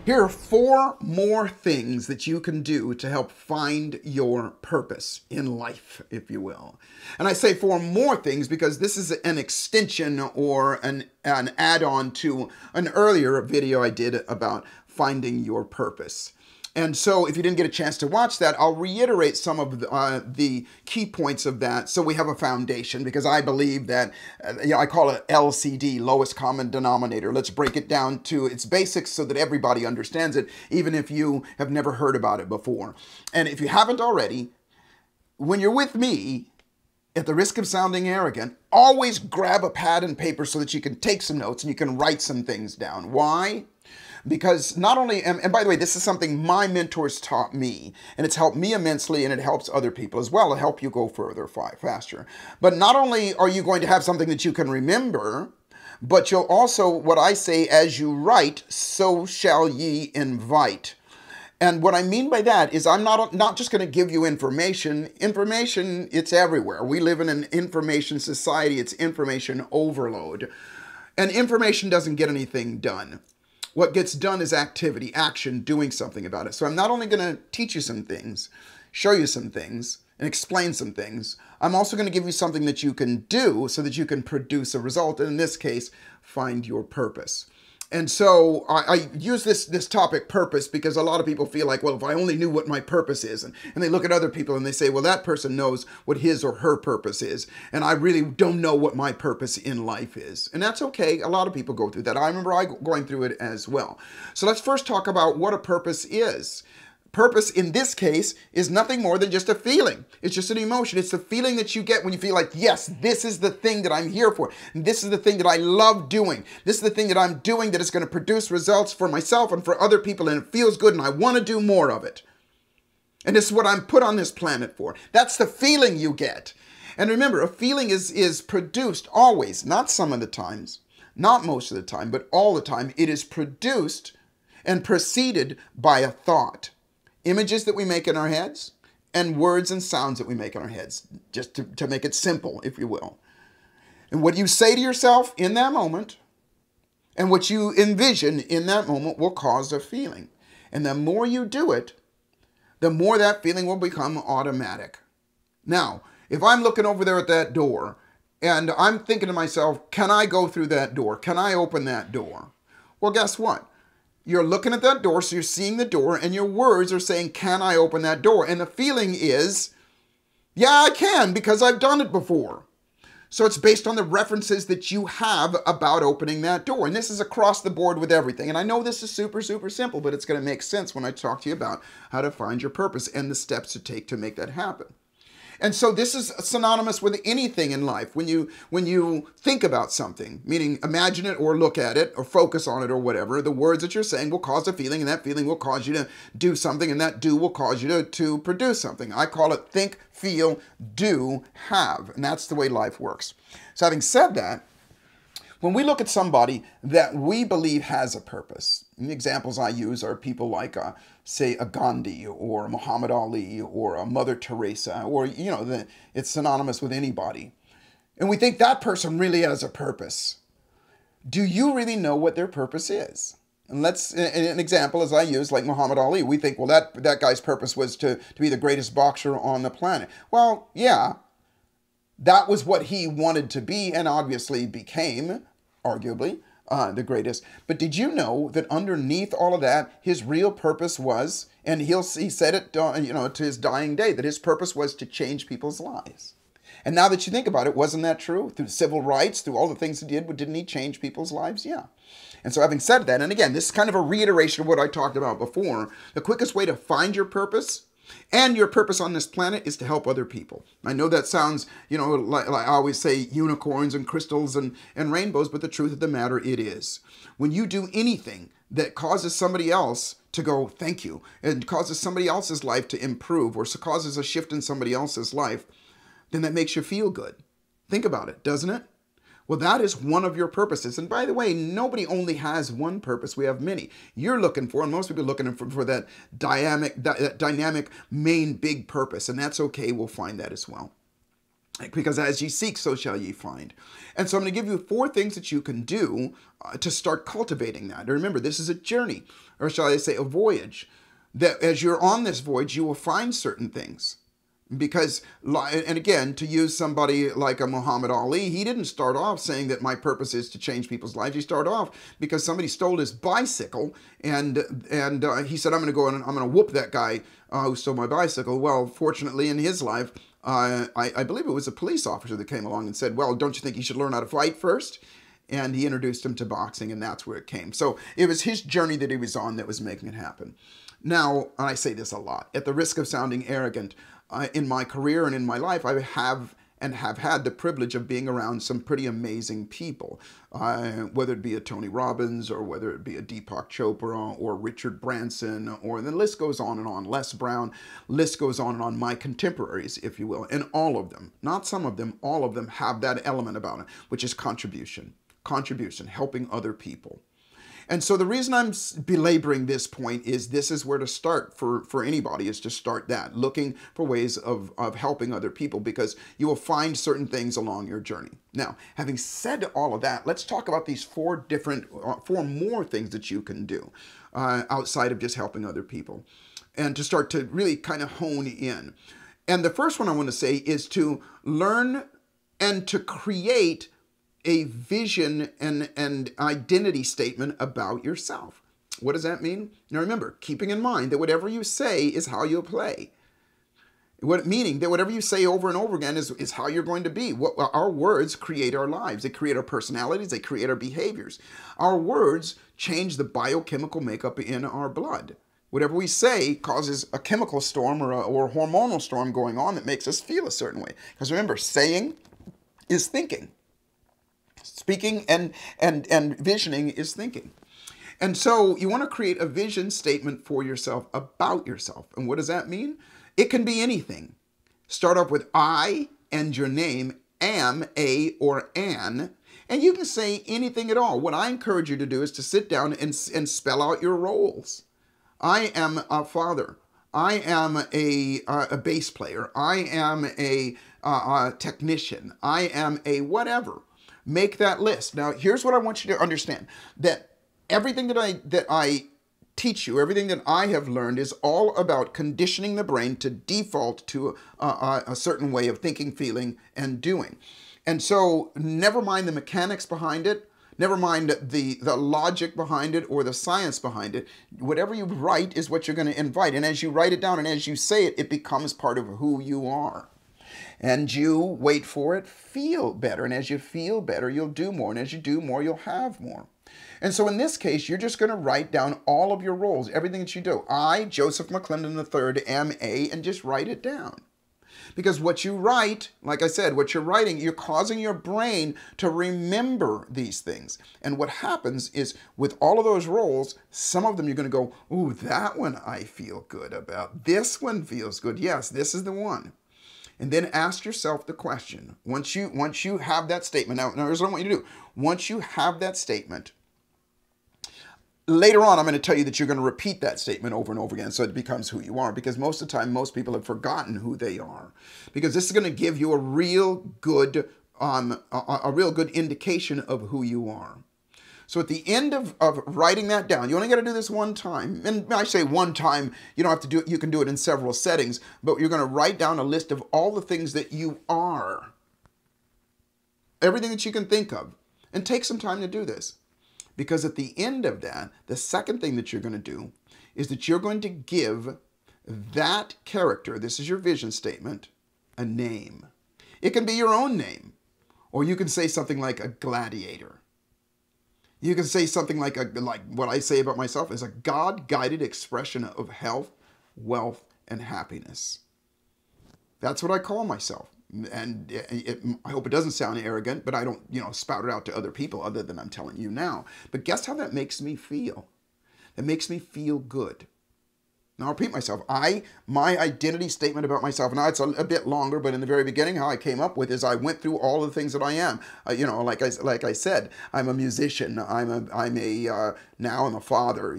Here are 4 more things that you can do to help find your purpose in life, if you will. And I say 4 more things because this is an extension or an add-on to an earlier video I did about finding your purpose. And so if you didn't get a chance to watch that, I'll reiterate some of the key points of that so we have a foundation, because I believe that, I call it LCD, lowest common denominator. Let's break it down to its basics so that everybody understands it, even if you have never heard about it before. And if you haven't already, when you're with me, at the risk of sounding arrogant, always grab a pad and paper so that you can take some notes and you can write some things down. Why? Because not only, and by the way, this is something my mentors taught me, and it's helped me immensely, and it helps other people as well to help you go further, faster. But not only are you going to have something that you can remember, but you'll also, what I say, as you write, so shall ye invite. And what I mean by that is I'm not just going to give you information. Information, it's everywhere. We live in an information society. It's information overload. And information doesn't get anything done. What gets done is activity, action, doing something about it. So I'm not only going to teach you some things, show you some things, and explain some things, I'm also going to give you something that you can do so that you can produce a result. And in this case, find your purpose. And so I use this topic, purpose, because a lot of people feel like, well, if I only knew what my purpose is, and they look at other people and they say, well, that person knows what his or her purpose is, and I really don't know what my purpose in life is. And that's okay. A lot of people go through that. I remember going through it as well. So let's first talk about what a purpose is. Purpose in this case is nothing more than just a feeling. It's just an emotion. It's the feeling that you get when you feel like, yes, this is the thing that I'm here for. And this is the thing that I love doing. This is the thing that I'm doing that is going to produce results for myself and for other people, and it feels good, and I want to do more of it. And this is what I'm put on this planet for. That's the feeling you get. And remember, a feeling is produced always, not some of the times, not most of the time, but all the time. It is produced and preceded by a thought. Images that we make in our heads, and words and sounds that we make in our heads, just to make it simple, if you will. And what you say to yourself in that moment, and what you envision in that moment will cause a feeling. And the more you do it, the more that feeling will become automatic. Now, if I'm looking over there at that door, and I'm thinking to myself, can I go through that door? Can I open that door? Well, guess what? You're looking at that door, so you're seeing the door, and your words are saying, can I open that door? And the feeling is, yeah, I can, because I've done it before. So it's based on the references that you have about opening that door. And this is across the board with everything. And I know this is super, super simple, but it's going to make sense when I talk to you about how to find your purpose and the steps to take to make that happen. And so this is synonymous with anything in life. When you think about something, meaning imagine it or look at it or focus on it or whatever, the words that you're saying will cause a feeling, and that feeling will cause you to do something, and that do will cause you to produce something. I call it think, feel, do, have. And that's the way life works. So having said that, when we look at somebody that we believe has a purpose, and the examples I use are people like, say, a Gandhi or a Muhammad Ali or a Mother Teresa, or, it's synonymous with anybody. And we think that person really has a purpose. Do you really know what their purpose is? And an example, as I use, like Muhammad Ali, we think, well, that guy's purpose was to be the greatest boxer on the planet. Well, yeah, that was what he wanted to be, and obviously became, arguably, the greatest. But did you know that underneath all of that, his real purpose was, and he said it, to his dying day, that his purpose was to change people's lives. And now that you think about it, wasn't that true? Through civil rights, through all the things he did, didn't he change people's lives? Yeah. And so having said that, and again, this is kind of a reiteration of what I talked about before, the quickest way to find your purpose and your purpose on this planet is to help other people. I know that sounds, like I always say, unicorns and crystals and rainbows, but the truth of the matter, it is. When you do anything that causes somebody else to go, thank you, and causes somebody else's life to improve, or causes a shift in somebody else's life, then that makes you feel good. Think about it, doesn't it? Well, that is one of your purposes. And by the way, nobody only has one purpose. We have many. You're looking for, and most people are looking for that dynamic main big purpose. And that's okay. We'll find that as well. Because as ye seek, so shall ye find. And so I'm going to give you 4 things that you can do to start cultivating that. And remember, this is a journey, or shall I say a voyage, that as you're on this voyage, you will find certain things. Because, and again, to use somebody like a Muhammad Ali, he didn't start off saying that my purpose is to change people's lives. He started off because somebody stole his bicycle, and he said, I'm going to go and I'm going to whoop that guy who stole my bicycle. Well, fortunately, in his life, I believe it was a police officer that came along and said, well, don't you think you should learn how to fight first? And he introduced him to boxing, and that's where it came. So it was his journey that he was on that was making it happen. Now, I say this a lot, at the risk of sounding arrogant, in my career and in my life, I have had the privilege of being around some pretty amazing people, whether it be a Tony Robbins or whether it be a Deepak Chopra or Richard Branson, or the list goes on and on, Les Brown, list goes on and on, my contemporaries, if you will. And all of them, not some of them, all of them have that element about it, which is contribution, helping other people. And so the reason I'm belaboring this point is this is where to start for anybody, is to start that, looking for ways of helping other people, because you will find certain things along your journey. Now, having said all of that, let's talk about these 4 more things that you can do outside of just helping other people, and to start to really kind of hone in. And the first one I want to say is to learn and to create a vision and identity statement about yourself. What does that mean? Now remember, keeping in mind that whatever you say is how you'll play. Meaning that whatever you say over and over again is how you're going to be. Our words create our lives. They create our personalities. They create our behaviors. Our words change the biochemical makeup in our blood. Whatever we say causes a chemical storm or a hormonal storm going on that makes us feel a certain way. Because remember, saying is thinking. Speaking and visioning is thinking. And so you want to create a vision statement for yourself about yourself. And what does that mean? It can be anything. Start off with I and your name, am, a, or an, and you can say anything at all. What I encourage you to do is to sit down and spell out your roles. I am a father. I am a bass player. I am a technician. I am a whatever. Make that list. Now, here's what I want you to understand, that everything that I teach you, everything that I have learned is all about conditioning the brain to default to a certain way of thinking, feeling, and doing. And so never mind the mechanics behind it, never mind the logic behind it or the science behind it. Whatever you write is what you're going to invite. And as you write it down and as you say it, it becomes part of who you are. And you, wait for it, feel better. And as you feel better, you'll do more. And as you do more, you'll have more. And so in this case, you're just going to write down all of your roles, everything that you do. I, Joseph McClendon III, am a, and just write it down. Because what you write, like I said, what you're writing, you're causing your brain to remember these things. And what happens is with all of those roles, some of them you're going to go, ooh, that one I feel good about. This one feels good. Yes, this is the one. And then ask yourself the question, once you have that statement, now here's what I want you to do. Once you have that statement, later on I'm going to tell you that you're going to repeat that statement over and over again so it becomes who you are, because most of the time most people have forgotten who they are. Because this is going to give you a real good indication of who you are. So at the end of writing that down, you only got to do this one time. And I say one time, you don't have to do it. You can do it in several settings, but you're going to write down a list of all the things that you are. Everything that you can think of. And take some time to do this. Because at the end of that, the second thing that you're going to do is that you're going to give that character, this is your vision statement, a name. It can be your own name. Or you can say something like a gladiator. You can say something like what I say about myself is a God-guided expression of health, wealth, and happiness. That's what I call myself. And I hope it doesn't sound arrogant, but I don't, spout it out to other people other than I'm telling you now. But guess how that makes me feel? That makes me feel good. Now, I'll repeat myself. My identity statement about myself, now it's a bit longer, but in the very beginning, how I came up with is I went through all the things that I am. Like I said, I'm a musician. Now I'm a father.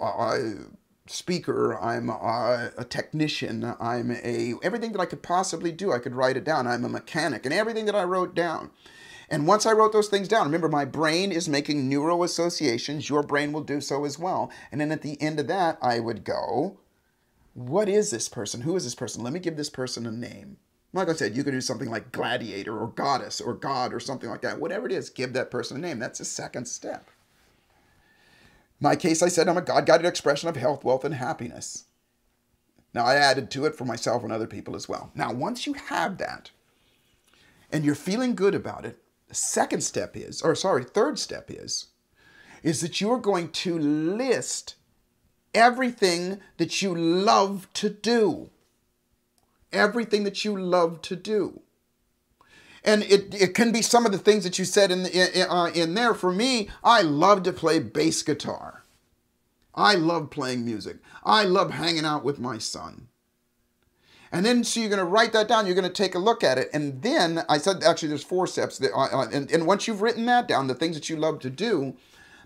I'm speaker, I'm a technician, everything that I could possibly do, I could write it down. I'm a mechanic, and everything that I wrote down. And once I wrote those things down, remember, my brain is making neural associations. Your brain will do so as well. And then at the end of that, I would go, what is this person? Who is this person? Let me give this person a name. Like I said, you could do something like gladiator or goddess or god or something like that. Whatever it is, give that person a name. That's the second step. In my case, I said I'm a God-guided expression of health, wealth, and happiness. Now, I added to it for myself and other people as well. Now, once you have that and you're feeling good about it, the third step is that you're going to list everything that you love to do. Everything that you love to do. And it can be some of the things that you said in there. For me, I love to play bass guitar. I love playing music. I love hanging out with my son. And then, so you're going to write that down. You're going to take a look at it. And then, I said, actually, there's 4 steps. And once you've written that down, the things that you love to do,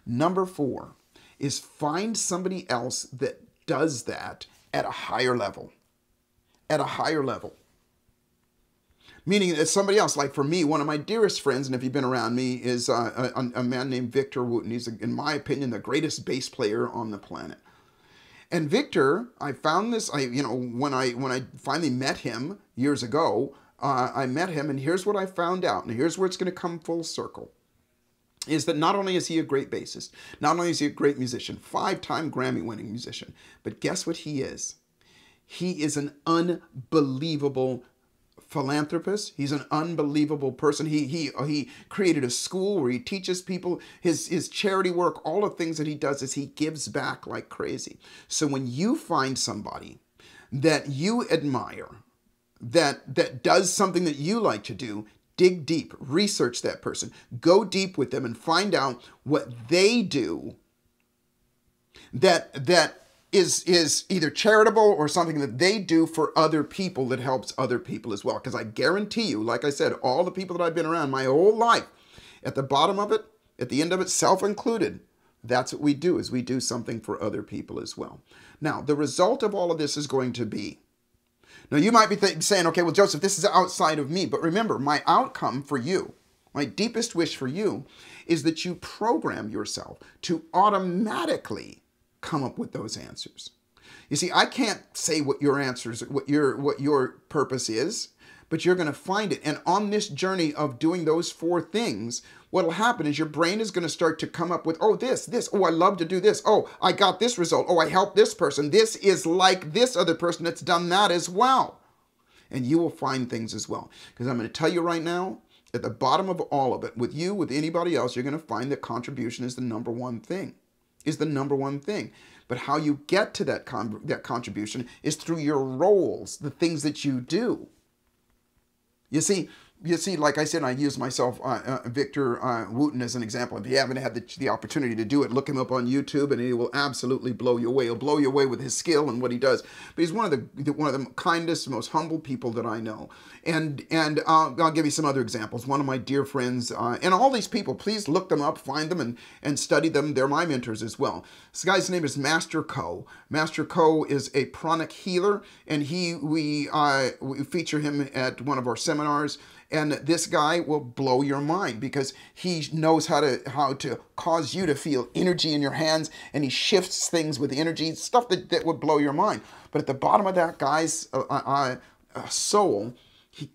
number 4 is find somebody else that does that at a higher level. At a higher level. Meaning that somebody else, like for me, one of my dearest friends, and if you've been around me, is a man named Victor Wooten. He's, in my opinion, the greatest bass player on the planet. And Victor, I found this, when I finally met him years ago, I met him, and here's what I found out, and here's where it's going to come full circle, is that not only is he a great bassist, not only is he a great musician, 5-time Grammy-winning musician, but guess what he is? He is an unbelievable philanthropist. He's an unbelievable person. He created a school where he teaches people his charity work. All the things that he does is he gives back like crazy. So when you find somebody that you admire, that does something that you like to do, dig deep, research that person, go deep with them and find out what they do that is either charitable or something that they do for other people that helps other people as well. Because I guarantee you, like I said, all the people that I've been around my whole life, at the bottom of it, at the end of it, self included, that's what we do, is we do something for other people as well. Now, the result of all of this is going to be, now you might be saying, okay, well, Joseph, this is outside of me. But remember, my outcome for you, my deepest wish for you, is that you program yourself to automatically come up with those answers. You see, I can't say what your answers, what your purpose is, but you're going to find it. And on this journey of doing those 4 things, what will happen is your brain is going to start to come up with, oh, this, oh, I love to do this. Oh, I got this result. Oh, I helped this person. This is like this other person that's done that as well. And you will find things as well. Because I'm going to tell you right now, at the bottom of all of it, with you, with anybody else, you're going to find that contribution is the number one thing. But how you get to that contribution is through your roles, the things that you do. You see, like I said, I use myself, Victor Wooten, as an example. If you haven't had the opportunity to do it, look him up on YouTube, and he will absolutely blow you away. He'll blow you away with his skill and what he does. But he's one of the kindest, most humble people that I know. And I'll give you some other examples. One of my dear friends, and all these people, please look them up, find them, and study them. They're my mentors as well. This guy's name is Master Co. Master Co is a pranic healer, and we feature him at one of our seminars. And this guy will blow your mind because he knows how to cause you to feel energy in your hands, and he shifts things with energy, stuff that would blow your mind. But at the bottom of that guy's soul, he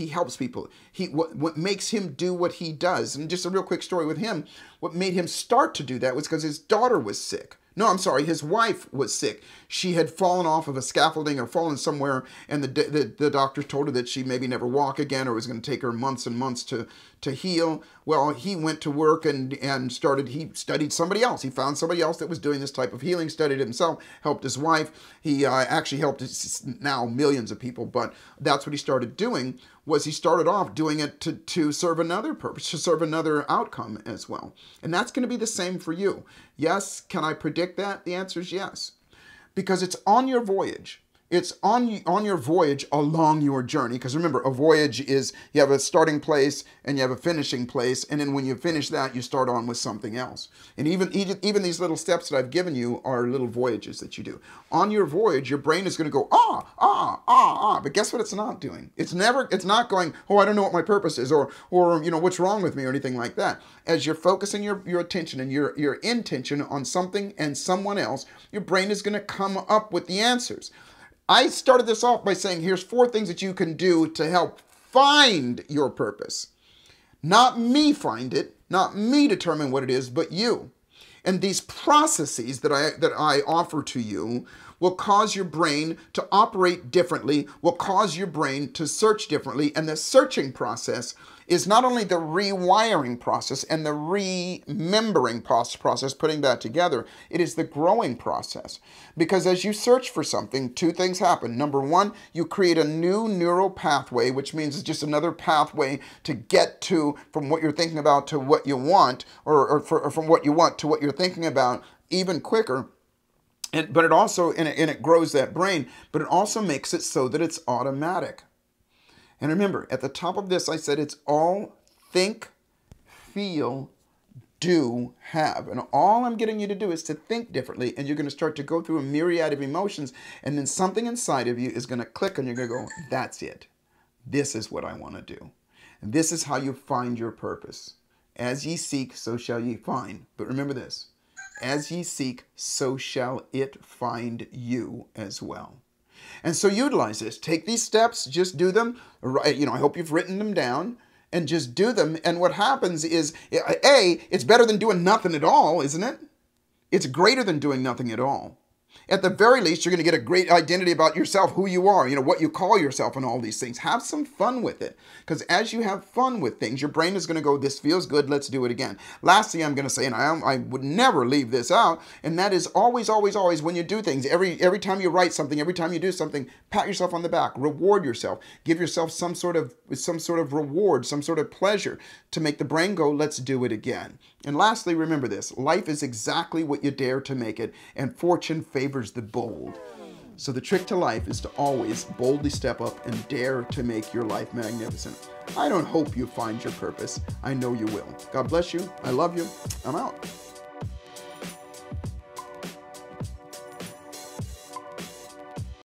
helps people. What makes him do what he does, and just a real quick story with him, what made him start to do that was because his daughter was sick. No, I'm sorry, his wife was sick. She had fallen off of a scaffolding or fallen somewhere, and the doctor told her that she maybe never walk again, or it was going to take her months and months to heal. Well, he went to work and he studied somebody else. He found somebody else that was doing this type of healing, studied it himself, helped his wife. He actually helped now millions of people, but that's what he started doing. Was he started off doing it to serve another purpose, to serve another outcome as well. And that's going to be the same for you. Yes, can I predict that? The answer is yes. Because it's on your voyage. It's on your voyage along your journey. Because remember, a voyage is you have a starting place and you have a finishing place. And then when you finish that, you start on with something else. And even these little steps that I've given you are little voyages that you do. On your voyage, your brain is going to go, But guess what it's not doing? It's not going, oh, I don't know what my purpose is, or what's wrong with me, or anything like that. As you're focusing your attention and your intention on something and someone else, your brain is going to come up with the answers. I started this off by saying, here's 4 things that you can do to help find your purpose. Not me find it, not me determine what it is, but you. And these processes that I offer to you will cause your brain to operate differently, will cause your brain to search differently. And the searching process is not only the rewiring process and the remembering process, putting that together, it is the growing process. Because as you search for something, 2 things happen. Number 1, you create a new neural pathway, which means it's just another pathway to get to from what you're thinking about to what you want, or from what you want to what you're thinking about even quicker. But it also, and it grows that brain, but it also makes it so that it's automatic. And remember, at the top of this, I said it's all think, feel, do, have. And all I'm getting you to do is to think differently, and you're going to start to go through a myriad of emotions, and then something inside of you is going to click, and you're going to go, that's it. This is what I want to do. And this is how you find your purpose. As ye seek, so shall ye find. But remember this. As ye seek, so shall it find you as well. And so utilize this. Take these steps, just do them. I hope you've written them down, and just do them. And what happens is, A, it's better than doing nothing at all, isn't it? It's greater than doing nothing at all. At the very least, you're going to get a great identity about yourself, who you are, what you call yourself and all these things. Have some fun with it. Because as you have fun with things, your brain is going to go, this feels good, let's do it again. Lastly, I'm going to say, and I would never leave this out, and that is always, always, always when you do things, every time you write something, every time you do something, pat yourself on the back, reward yourself, give yourself some sort of reward, some sort of pleasure to make the brain go, let's do it again. And lastly, remember this, life is exactly what you dare to make it, and fortune favors the bold. So the trick to life is to always boldly step up and dare to make your life magnificent. I don't hope you find your purpose. I know you will. God bless you. I love you. I'm out.